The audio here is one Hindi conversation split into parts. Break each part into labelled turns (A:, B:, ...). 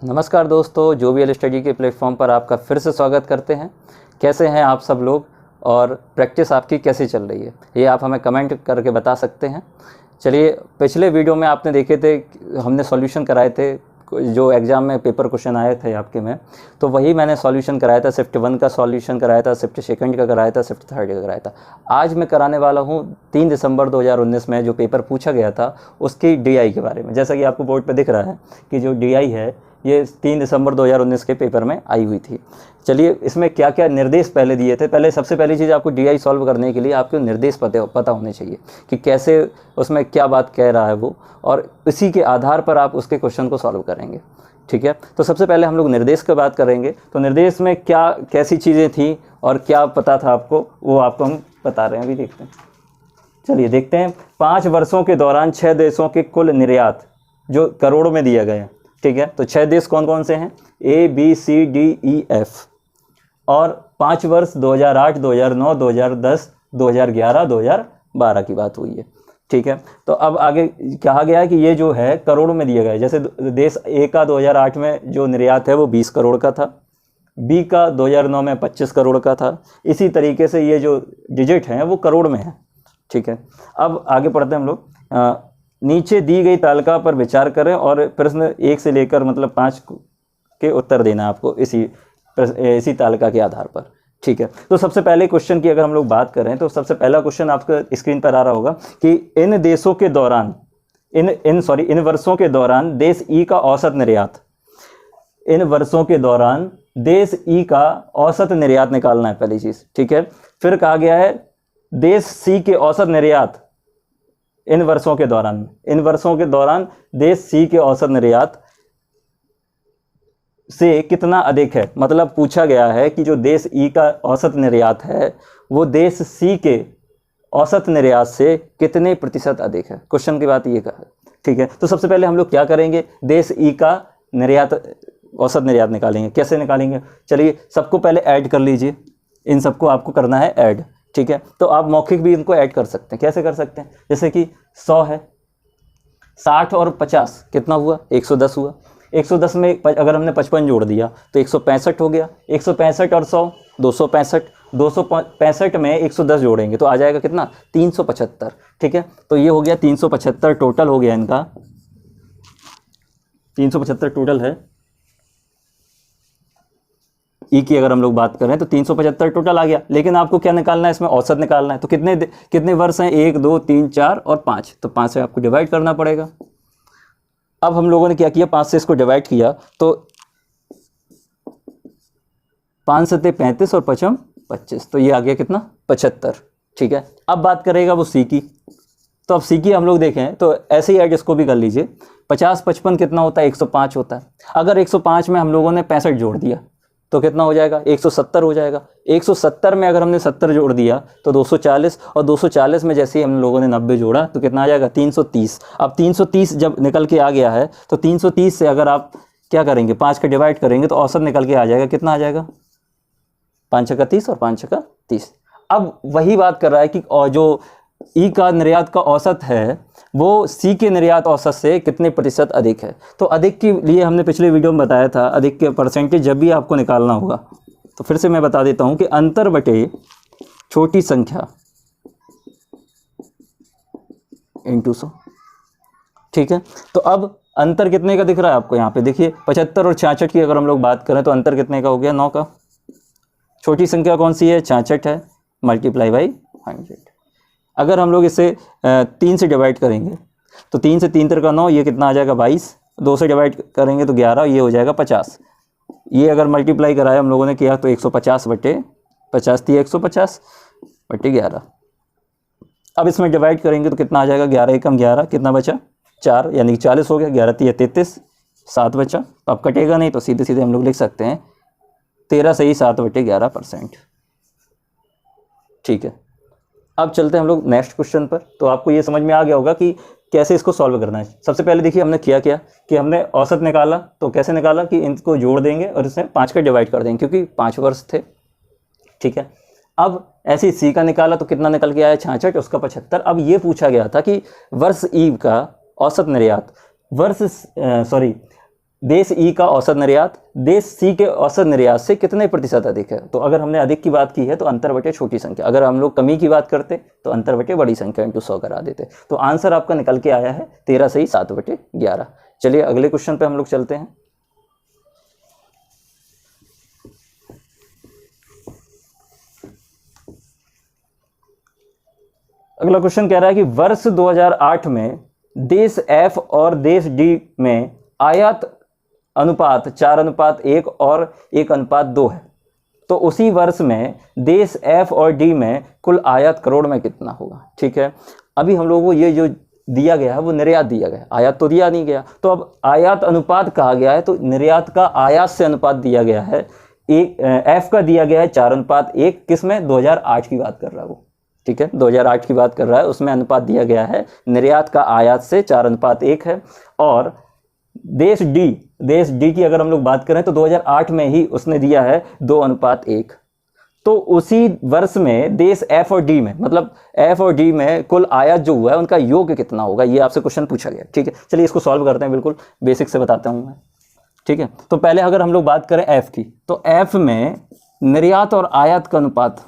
A: नमस्कार दोस्तों, जो भी स्टडी के प्लेटफॉर्म पर आपका फिर से स्वागत करते हैं। कैसे हैं आप सब लोग और प्रैक्टिस आपकी कैसी चल रही है, ये आप हमें कमेंट करके बता सकते हैं। चलिए, पिछले वीडियो में आपने देखे थे, हमने सॉल्यूशन कराए थे जो एग्ज़ाम में पेपर क्वेश्चन आए थे आपके में, तो वही मैंने सॉल्यूशन कराया था। शिफ्ट 1 का सॉल्यूशन कराया था, शिफ्ट 2 का कराया था, शिफ्ट 3 का कराया था। आज मैं कराने वाला हूँ 3 दिसंबर 2019 में जो पेपर पूछा गया था उसकी डीआई के बारे में। जैसा कि आपको बोर्ड पे दिख रहा है कि जो डीआई है ये 3 दिसंबर 2019 के पेपर में आई हुई थी। चलिए, इसमें क्या क्या निर्देश पहले दिए थे। पहले सबसे पहली चीज़, आपको डीआई सॉल्व करने के लिए आपको निर्देश पता होने चाहिए कि कैसे उसमें क्या बात कह रहा है वो, और इसी के आधार पर आप उसके क्वेश्चन को सॉल्व करेंगे। ठीक है, तो सबसे पहले हम लोग निर्देश की बात करेंगे। तो निर्देश में क्या कैसी चीज़ें थी और क्या पता था आपको, वो आपको हम बता रहे हैं, अभी देखते हैं। चलिए देखते हैं। 5 वर्षों के दौरान 6 देशों के कुल निर्यात जो करोड़ में दिया गया है। ठीक है, तो 6 देश कौन कौन से हैं? ABCDEF। और 5 वर्ष 2008, 2009, 2010, 2011, 2012 की बात हुई है। ठीक है, तो अब आगे कहा गया है कि ये जो है करोड़ में दिया गया है। जैसे देश ए का 2008 में जो निर्यात है वो 20 करोड़ का था, बी का 2009 में 25 करोड़ का था। इसी तरीके से ये जो डिजिट हैं वो करोड़ में है। ठीक है, अब आगे पढ़ते हैं हम लोग। नीचे दी गई तालिका पर विचार करें और प्रश्न 1 से लेकर 5 के उत्तर देना आपको इसी तालिका के आधार पर। ठीक है, तो सबसे पहले क्वेश्चन की अगर हम लोग बात करें तो सबसे पहला क्वेश्चन आपका स्क्रीन पर आ रहा होगा कि इन देशों के दौरान इन वर्षों के दौरान देश ई का औसत निर्यात, इन वर्षों के दौरान देश ई का औसत निर्यात निकालना है पहली चीज। ठीक है, फिर कहा गया है देश सी के औसत निर्यात इन वर्षों के दौरान देश सी के औसत निर्यात से कितना अधिक है। मतलब पूछा गया है कि जो देश ई का औसत निर्यात है वो देश सी के औसत निर्यात से कितने प्रतिशत अधिक है। क्वेश्चन की बात ये कहा है। ठीक है, तो सबसे पहले हम लोग क्या करेंगे, देश ई का औसत निर्यात निकालेंगे। कैसे निकालेंगे? चलिए, सबको पहले ऐड कर लीजिए। इन सबको आपको करना है ऐड। ठीक है, तो आप मौखिक भी इनको ऐड कर सकते हैं। कैसे कर सकते हैं? जैसे कि 100 है, 60 और 50 कितना हुआ? 110 हुआ। 110 में अगर हमने 55 जोड़ दिया तो 165 हो गया। 165 और 100 265। 265 में 110 जोड़ेंगे तो आ जाएगा कितना? 375। ठीक है, तो ये हो गया 375 टोटल हो गया इनका। 375 टोटल है ई की अगर हम लोग बात करें तो 375 टोटल आ गया। लेकिन आपको क्या निकालना है? इसमें औसत निकालना है। तो कितने वर्ष हैं? 1, 2, 3, 4 और 5। तो 5 से आपको डिवाइड करना पड़ेगा। अब हम लोगों ने क्या किया, 5 से इसको डिवाइड किया तो 5 सत्ते 35 और 5 25, तो ये आ गया कितना? 75। ठीक है, अब बात करेगा वो सी की। तो अब सी की हम लोग देखें तो ऐसे ही ऐड इसको भी कर लीजिए। 50 55 कितना होता है? 105 होता है। अगर 105 में हम लोगों ने 65 जोड़ दिया तो कितना हो जाएगा? 170 हो जाएगा। 170 में अगर हमने 70 जोड़ दिया तो 240, और 240 में जैसे ही हम लोगों ने 90 जोड़ा तो कितना आ जाएगा? 330। अब 330 जब निकल के आ गया है तो 330 से अगर आप क्या करेंगे, 5 का डिवाइड करेंगे तो औसत निकल के आ जाएगा। कितना आ जाएगा? 5 छक्का 30 और 5 छक्का 30। अब वही बात कर रहा है कि जो ई का निर्यात का औसत है वो सी के निर्यात औसत से कितने प्रतिशत अधिक है। तो अधिक के लिए हमने पिछले वीडियो में बताया था, अधिक के परसेंटेज जब भी आपको निकालना होगा तो फिर से मैं बता देता हूं कि अंतर बटे छोटी संख्या इंटू 100। ठीक है, तो अब अंतर कितने का दिख रहा है आपको? यहाँ पे देखिए, 75 और 66 की अगर हम लोग बात करें तो अंतर कितने का हो गया? 9 का। छोटी संख्या कौन सी है? 66 है, मल्टीप्लाई बाई 100। अगर हम लोग इसे 3 से डिवाइड करेंगे तो 3 से 3 का 9, ये कितना आ जाएगा? 22। 2 से डिवाइड करेंगे तो 11, ये हो जाएगा 50। ये अगर मल्टीप्लाई कराया हम लोगों ने किया तो 150 बटे 50 थी, 150 बटे 11। अब इसमें डिवाइड करेंगे तो कितना आ जाएगा? 11 एकम 11, कितना बचा? 4, यानी कि 40 हो गया। 11 3 33, 7 बचा। अब कटेगा नहीं तो सीधे सीधे हम लोग लिख सकते हैं 13 सही 7 बटे 11%। ठीक है, अब चलते हैं हम लोग नेक्स्ट क्वेश्चन पर। तो आपको ये समझ में आ गया होगा कि कैसे इसको सॉल्व करना है। सबसे पहले देखिए हमने किया क्या कि हमने औसत निकाला। तो कैसे निकाला कि इनको जोड़ देंगे और इसमें 5 का डिवाइड कर देंगे क्योंकि 5 वर्ष थे। ठीक है, अब ऐसे ही सी का निकाला तो कितना निकल के आया? 66, उसका 75। अब ये पूछा गया था कि वर्ष ई का औसत निर्यात देश ई का औसत निर्यात देश सी के औसत निर्यात से कितने प्रतिशत अधिक है। तो अगर हमने अधिक की बात की है तो अंतर बटे छोटी संख्या, अगर हम लोग कमी की बात करते तो अंतर बटे बड़ी संख्या इंटू 100 करा देते। तो आंसर आपका निकल के आया है 13 सही 7 बटे 11। चलिए अगले क्वेश्चन पे हम लोग चलते हैं। अगला क्वेश्चन कह रहा है कि वर्ष 2008 में देश एफ और देश डी में आयात अनुपात 4:1 और 1:2 है। तो उसी वर्ष में देश एफ और डी में कुल आयात करोड़ में कितना होगा। ठीक है, अभी हम लोगों को ये जो दिया गया है वो निर्यात दिया गया है, आयात तो दिया नहीं गया। तो अब आयात अनुपात कहा गया है, तो निर्यात का आयात से अनुपात दिया गया है। एफ का दिया गया है 4:1, किसमें 2008 की बात कर रहा है वो। ठीक है, 2008 की बात कर रहा है, उसमें अनुपात दिया गया है निर्यात का आयात से 4:1 है। और देश डी की अगर हम लोग बात करें तो 2008 में ही उसने दिया है 2:1। तो उसी वर्ष में देश एफ और डी में, मतलब एफ और डी में कुल आयात जो हुआ है उनका योग कितना होगा, ये आपसे क्वेश्चन पूछा गया। ठीक है, चलिए इसको सॉल्व करते हैं, बिल्कुल बेसिक से बताता हूँ मैं। ठीक है, तो पहले अगर हम लोग बात करें एफ की, तो एफ में निर्यात और आयात का अनुपात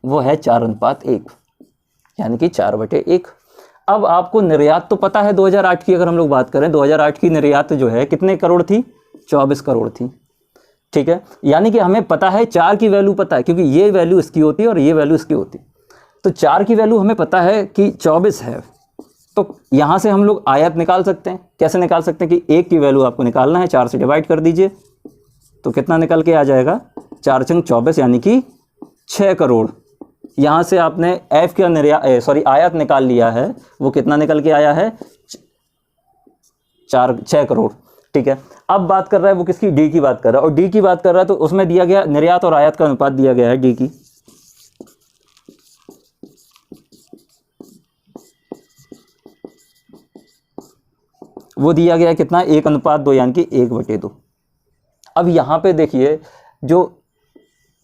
A: वो है 4:1, यानी कि 4/1। अब आपको निर्यात तो पता है 2008 की, अगर हम लोग बात करें 2008 की निर्यात जो है कितने करोड़ थी, 24 करोड़ थी। ठीक है, यानी कि हमें पता है 4 की वैल्यू पता है, क्योंकि ये वैल्यू इसकी होती है और ये वैल्यू इसकी होती है। तो 4 की वैल्यू हमें पता है कि 24 है, तो यहाँ से हम लोग आयात निकाल सकते हैं। कैसे निकाल सकते हैं कि 1 की वैल्यू आपको निकालना है, 4 से डिवाइड कर दीजिए तो कितना निकल के आ जाएगा, 4 × 24 यानी कि 6 करोड़। यहाँ से आपने एफ का आयात निकाल लिया है, वो कितना निकल के आया है, 6 करोड़। ठीक है, अब बात कर रहा है वो किसकी, डी की बात कर रहा है। और डी की बात कर रहा है तो उसमें दिया गया निर्यात और आयात का अनुपात दिया गया है डी की, वो दिया गया है कितना, 1:2 यानी कि 1/2। अब यहाँ पे देखिए जो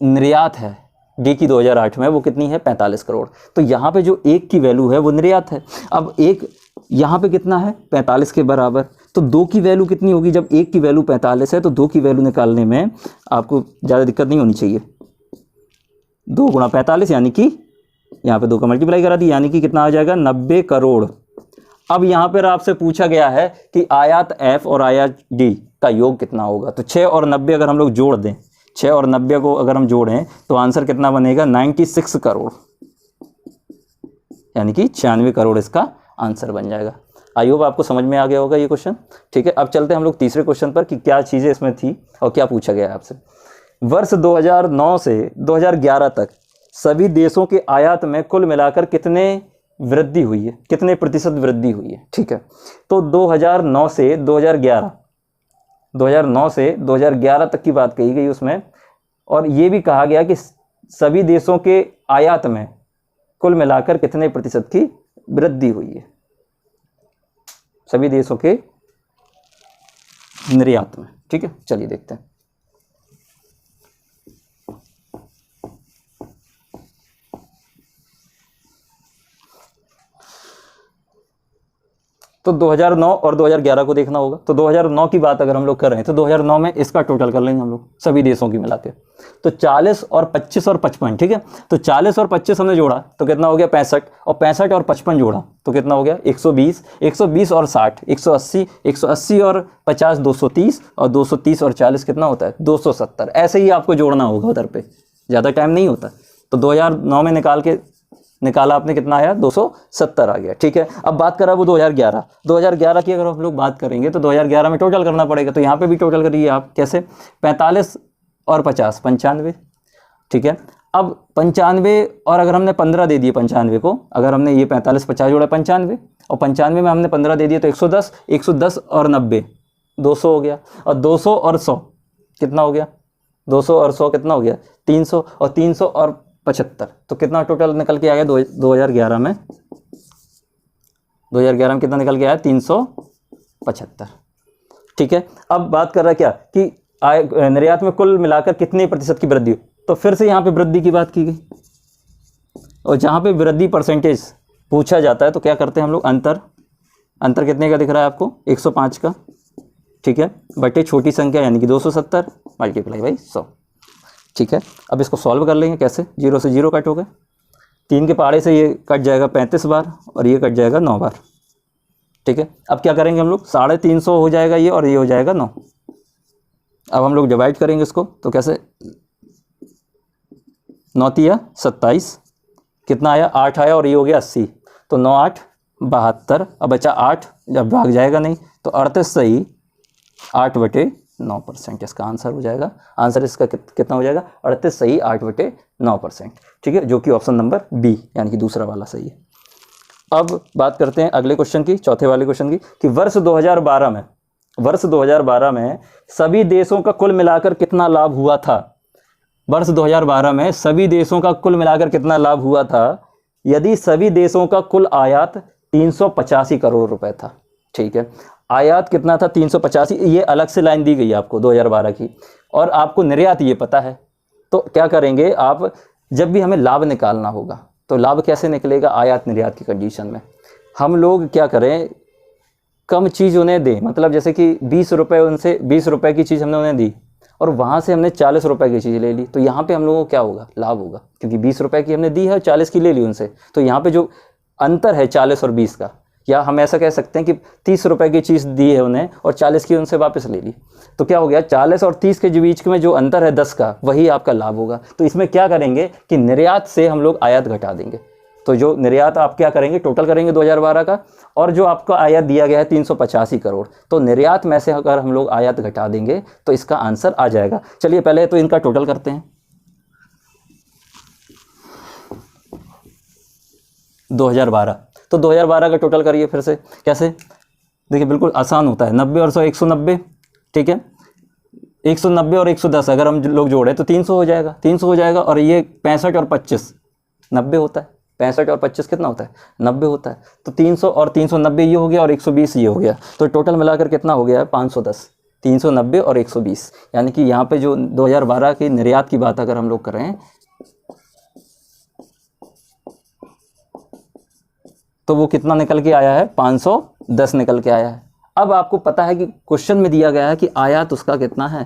A: निर्यात है डी की 2008 में वो कितनी है, 45 करोड़। तो यहाँ पे जो 1 की वैल्यू है वो निर्यात है। अब 1 यहाँ पे कितना है, 45 के बराबर। तो 2 की वैल्यू कितनी होगी, जब 1 की वैल्यू 45 है तो 2 की वैल्यू निकालने में आपको ज़्यादा दिक्कत नहीं होनी चाहिए। 2 × 45 यानी कि यहाँ पे 2 का मल्टीप्लाई करा दी, यानी कि कितना आ जाएगा, 90 करोड़। अब यहाँ पर आपसे पूछा गया है कि आयात एफ और आयात डी का योग कितना होगा। तो 6 और 90 अगर हम लोग जोड़ दें, 6 और 90 को अगर हम जोड़ें तो आंसर कितना बनेगा, 96 करोड़, यानी कि 96 करोड़ इसका आंसर बन जाएगा। आई होप आपको समझ में आ गया होगा ये क्वेश्चन। ठीक है, अब चलते हैं हम लोग तीसरे क्वेश्चन पर कि क्या चीज़ें इसमें थी और क्या पूछा गया है आपसे। वर्ष 2009 से 2011 तक सभी देशों के आयात में कुल मिलाकर कितने वृद्धि हुई है, कितने प्रतिशत वृद्धि हुई है। ठीक है, तो 2009 से 2011 तक की बात कही गई उसमें, और ये भी कहा गया कि सभी देशों के आयात में कुल मिलाकर कितने प्रतिशत की वृद्धि हुई है, सभी देशों के निर्यात में। ठीक है, चलिए देखते हैं। तो 2009 और 2011 को देखना होगा। तो 2009 की बात अगर हम लोग कर रहे हैं तो 2009 में इसका टोटल कर लेंगे हम लोग सभी देशों की मिला के, तो 40 और 25 और 55। ठीक है, तो 40 और 25 हमने जोड़ा तो कितना हो गया, 65, और 65 और 55 जोड़ा तो कितना हो गया, 120, 120 और 60 180, 180 और 50 230, और 230 और 40 कितना होता है, 270। ऐसे ही आपको जोड़ना होगा उधर पे, ज़्यादा टाइम नहीं होता। तो 2009 में निकाला आपने, कितना आया, 270 आ गया। ठीक है, अब बात करा वो 2011 की अगर हम लोग बात करेंगे तो 2011 में टोटल करना पड़ेगा। तो यहाँ पे भी टोटल करिए आप, कैसे, 45 और 50 95। ठीक है, अब 95 और अगर हमने 15 दे दिए 95 को, अगर हमने ये 45 50 जोड़ा 95, और 95 में हमने 15 दे दिए तो 110, 110 और 90 200 हो गया, और 200 और 100 कितना हो गया, 200 और 100 कितना हो गया, 300, और 300 और 75, तो कितना टोटल निकल के आ गया 2011 में कितना निकल के आया, 375। ठीक है, अब बात कर रहा है क्या कि निर्यात में कुल मिलाकर कितने प्रतिशत की वृद्धि, तो फिर से यहाँ पे वृद्धि की बात की गई, और जहाँ पे वृद्धि परसेंटेज पूछा जाता है तो क्या करते हैं हम लोग, अंतर कितने का दिख रहा है आपको, 105 का, ठीक है, बटे छोटी संख्या यानी कि 270 मल्टीप्लाई बाई 100, ठीक है। अब इसको सॉल्व कर लेंगे कैसे, 0 से 0 कट हो गए, 3 के पहाड़े से ये कट जाएगा 35 बार और ये कट जाएगा 9 बार, ठीक है। अब क्या करेंगे हम लोग, 350 हो जाएगा ये और ये हो जाएगा 9। अब हम लोग डिवाइड करेंगे इसको, तो कैसे, 9 तिया 27, कितना आया, 8 आया और ये हो गया 80, तो 9 8 72, अब बचा 8, जब भाग जाएगा नहीं तो 38 सही 8/9%, इसका आंसर हो जाएगा, आंसर इसका कितना हो जाएगा, 38 सही 8/9%, ठीक है, जो कि ऑप्शन नंबर बी यानी कि दूसरा वाला सही है। अब बात करते हैं अगले क्वेश्चन की, चौथे वाले क्वेश्चन की, कि वर्ष 2012 में सभी देशों का कुल मिलाकर कितना लाभ हुआ था। वर्ष 2012 में सभी देशों का कुल मिलाकर कितना लाभ हुआ था, यदि सभी देशों का कुल आयात 385 करोड़ रुपए था, ठीक है। आयात कितना था, 385, ये अलग से लाइन दी गई है आपको 2012 की, और आपको निर्यात ये पता है। तो क्या करेंगे आप, जब भी हमें लाभ निकालना होगा तो लाभ कैसे निकलेगा, आयात निर्यात की कंडीशन में हम लोग क्या करें, कम चीज़ उन्हें दें, मतलब जैसे कि 20 रुपये, उनसे 20 रुपये की चीज़ हमने उन्हें दी और वहाँ से हमने 40 रुपये की चीज़ ले ली, तो यहाँ पे हम लोगों को क्या होगा, लाभ होगा, क्योंकि 20 रुपये की हमने दी है और 40 की ले ली उनसे, तो यहाँ पे जो अंतर है 40 और 20 का, या हम ऐसा कह सकते हैं कि 30 रुपये की चीज़ दी है उन्हें और 40 की उनसे वापस ले ली, तो क्या हो गया, 40 और 30 के बीच में जो अंतर है 10 का, वही आपका लाभ होगा। तो इसमें क्या करेंगे कि निर्यात से हम लोग आयात घटा देंगे, तो जो निर्यात आप क्या करेंगे, टोटल करेंगे 2012 का, और जो आपका आयात दिया गया है 385 करोड़, तो निर्यात में से अगर हम लोग आयात घटा देंगे तो इसका आंसर आ जाएगा। चलिए पहले तो इनका टोटल करते हैं, 2012, तो 2012 का टोटल करिए फिर से, कैसे, देखिए बिल्कुल आसान होता है, 90 और 100 190, ठीक है, 190 और 110 अगर हम लोग जोड़े तो 300 हो जाएगा, 300 हो जाएगा, और ये 65 और 25 90 होता है, 65 और 25 कितना होता है, 90 होता है, तो 300 और 390 ये हो गया और 120 ये हो गया, तो टोटल मिलाकर कितना हो गया है, 510, 390 और 120, यानी कि यहाँ पे जो 2012 की निर्यात की बात अगर हम लोग करें तो वो कितना निकल के आया है, 510 निकल के आया है। अब आपको पता है कि क्वेश्चन में दिया गया है कि आयात उसका कितना है,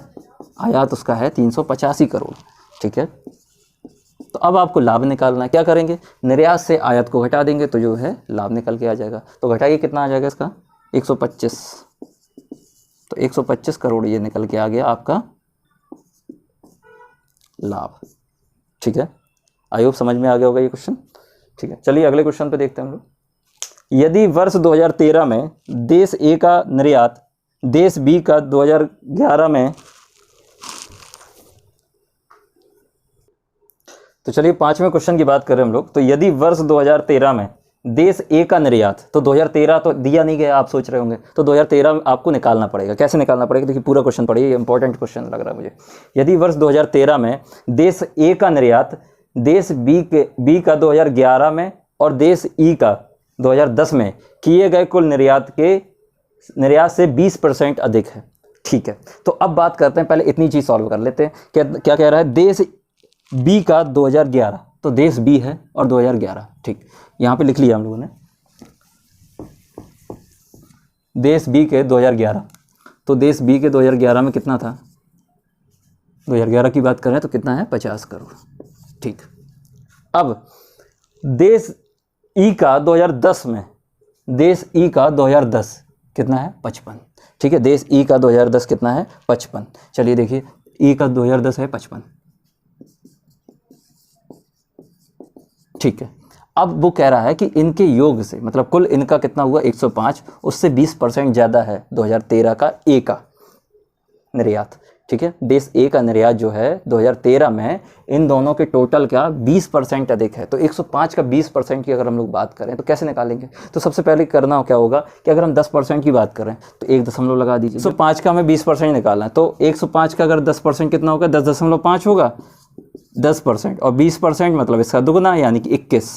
A: आयात उसका है 385 करोड़, ठीक है। तो अब आपको लाभ निकालना है, क्या करेंगे, निर्यात से आयात को घटा देंगे तो जो है लाभ निकल के आ जाएगा, तो घटाइए कितना आ जाएगा इसका, 125, तो 125 करोड़ ये निकल के आ गया आपका लाभ, ठीक है। आई होप समझ में आ गया होगा ये क्वेश्चन, ठीक है। चलिए अगले क्वेश्चन पे देखते हैं हम लोग, यदि वर्ष 2013 में देश ए का निर्यात देश बी का 2011 में, तो चलिए 5वें क्वेश्चन की बात करें हम लोग, तो यदि वर्ष 2013 में देश ए का निर्यात, तो 2013 तो दिया नहीं गया, आप सोच रहे होंगे, तो 2013 आपको निकालना पड़ेगा, कैसे निकालना पड़ेगा, देखिए पूरा क्वेश्चन पढ़िए, ये इंपॉर्टेंट क्वेश्चन लग रहा है मुझे। यदि वर्ष 2013 में देश ए का निर्यात देश बी का 2011 में और देश ई का 2010 में किए गए कुल निर्यात से 20% अधिक है, ठीक है। तो अब बात करते हैं, पहले इतनी चीज़ सॉल्व कर लेते हैं, क्या कह रहा है, देश बी का 2011, तो देश बी है और 2011, ठीक, यहाँ पे लिख लिया हम लोगों ने, देश बी के 2011, तो देश बी के 2011 में कितना था, 2011 की बात करें तो कितना है, 50 करोड़, ठीक। अब देश ई का 2010 में, देश ई का 2010 कितना है, 55, ठीक है, देश ई का 2010 कितना है, 55, चलिए देखिए ई का 2010 है 55, ठीक है। अब वो कह रहा है कि इनके योग से, मतलब कुल इनका कितना हुआ 105, उससे 20% ज़्यादा है 2013 का ए का निर्यात, ठीक है। देश ए का निर्यात जो है 2013 में इन दोनों के टोटल का 20% अधिक है, तो 105 का 20% की अगर हम लोग बात करें तो कैसे निकालेंगे, तो सबसे पहले करना क्या होगा कि अगर हम 10% की बात करें तो 1 दशमलव लगा दीजिए, 105 का हमें 20% निकालना है, तो 105 का अगर 10% कितना होगा, 10.5 होगा, 10%, और 20% मतलब इसका दुगना यानी कि 21,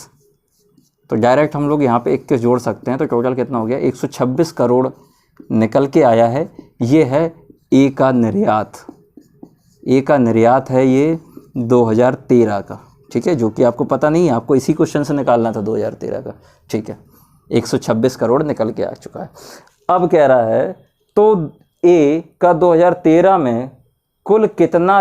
A: तो डायरेक्ट हम लोग यहाँ पे 21 जोड़ सकते हैं, तो टोटल कितना हो गया, 126 करोड़ निकल के आया है। ये है ए का निर्यात, ए का निर्यात है ये 2013 का, ठीक है, जो कि आपको पता नहीं है, आपको इसी क्वेश्चन से निकालना था 2013 का। ठीक है, 126 करोड़ निकल के आ चुका है। अब कह रहा है तो ए का 2013 में कुल कितना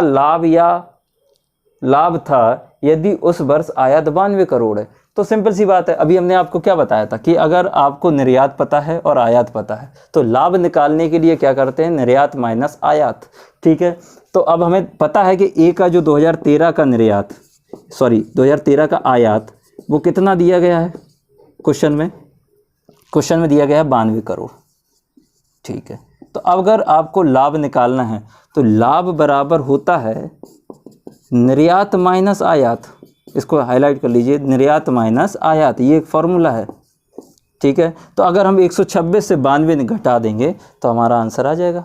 A: लाभ था यदि उस वर्ष आयात 92 करोड़ है। तो सिंपल सी बात है, अभी हमने आपको क्या बताया था कि अगर आपको निर्यात पता है और आयात पता है तो लाभ निकालने के लिए क्या करते हैं, निर्यात माइनस आयात। ठीक है, तो अब हमें पता है कि ए का जो 2013 का 2013 का आयात वो कितना दिया गया है क्वेश्चन में दिया गया है 92 करोड़। ठीक है, तो अगर आपको लाभ निकालना है तो लाभ बराबर होता है निर्यात माइनस आयात। इसको हाईलाइट कर लीजिए, निर्यात माइनस आयात, ये एक फॉर्मूला है। ठीक है, तो अगर हम 126 से 92 घटा देंगे तो हमारा आंसर आ जाएगा।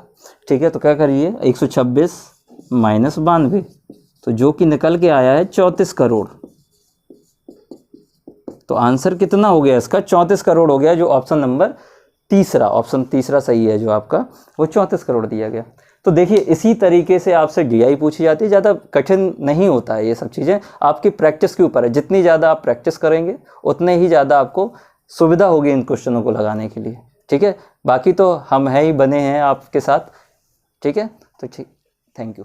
A: ठीक है, तो क्या करिए, 126 माइनस 92, तो जो कि निकल के आया है 34 करोड़। तो आंसर कितना हो गया इसका, 34 करोड़ हो गया, जो ऑप्शन तीसरा सही है जो आपका, वो 34 करोड़ दिया गया। तो देखिए इसी तरीके से आपसे डीआई पूछी जाती है, ज़्यादा कठिन नहीं होता है ये सब चीज़ें, आपकी प्रैक्टिस के ऊपर है। जितनी ज़्यादा आप प्रैक्टिस करेंगे उतने ही ज़्यादा आपको सुविधा होगी इन क्वेश्चनों को लगाने के लिए। ठीक है, बाकी तो हम हैं ही बने हैं आपके साथ। ठीक है, तो ठीक, थैंक यू।